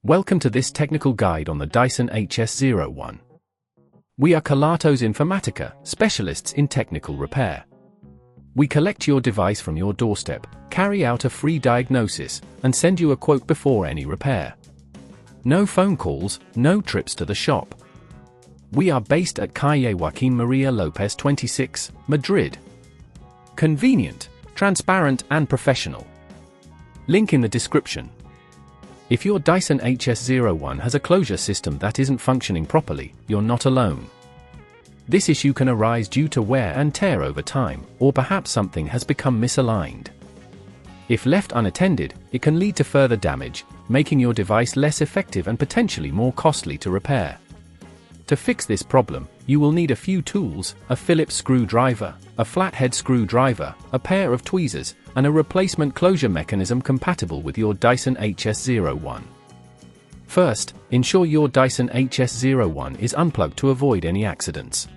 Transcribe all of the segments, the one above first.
Welcome to this technical guide on the Dyson HS01. We are Kelatos Informatica, specialists in technical repair. We collect your device from your doorstep, carry out a free diagnosis, and send you a quote before any repair. No phone calls, no trips to the shop. We are based at Calle Joaquín María López 26, Madrid. Convenient, transparent and professional. Link in the description. If your Dyson HS01 has a closure system that isn't functioning properly, you're not alone. This issue can arise due to wear and tear over time, or perhaps something has become misaligned. If left unattended, it can lead to further damage, making your device less effective and potentially more costly to repair. To fix this problem, you will need a few tools: a Phillips screwdriver, a flathead screwdriver, a pair of tweezers, and a replacement closure mechanism compatible with your Dyson HS01. First, ensure your Dyson HS01 is unplugged to avoid any accidents.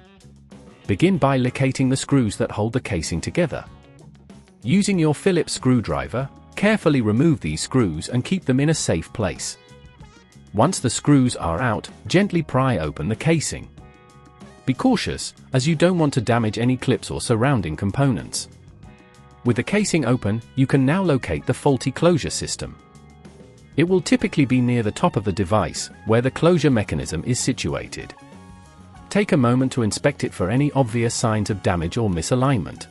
Begin by locating the screws that hold the casing together. Using your Phillips screwdriver, carefully remove these screws and keep them in a safe place. Once the screws are out, gently pry open the casing. Be cautious, as you don't want to damage any clips or surrounding components. With the casing open, you can now locate the faulty closure system. It will typically be near the top of the device, where the closure mechanism is situated. Take a moment to inspect it for any obvious signs of damage or misalignment.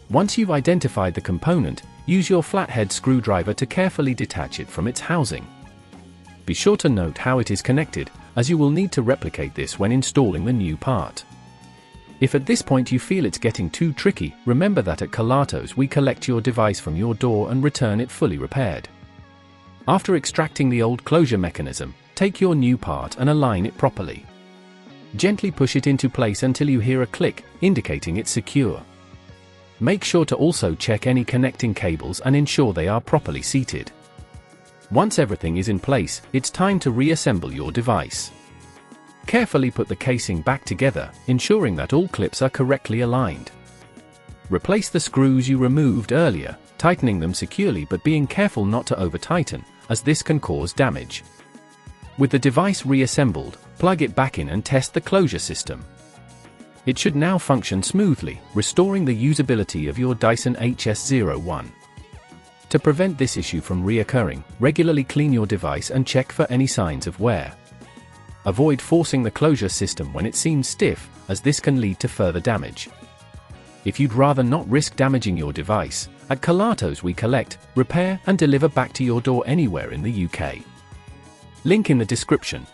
Once you've identified the component, use your flathead screwdriver to carefully detach it from its housing. Be sure to note how it is connected, as you will need to replicate this when installing the new part. If at this point you feel it's getting too tricky, remember that at Kelatos we collect your device from your door and return it fully repaired. After extracting the old closure mechanism, take your new part and align it properly. Gently push it into place until you hear a click, indicating it's secure. Make sure to also check any connecting cables and ensure they are properly seated. Once everything is in place, it's time to reassemble your device. Carefully put the casing back together, ensuring that all clips are correctly aligned. Replace the screws you removed earlier, tightening them securely but being careful not to over-tighten, as this can cause damage. With the device reassembled, plug it back in and test the closure system. It should now function smoothly, restoring the usability of your Dyson HS01. To prevent this issue from reoccurring, regularly clean your device and check for any signs of wear. Avoid forcing the closure system when it seems stiff, as this can lead to further damage. If you'd rather not risk damaging your device, at Kelatos we collect, repair and deliver back to your door anywhere in the UK. Link in the description.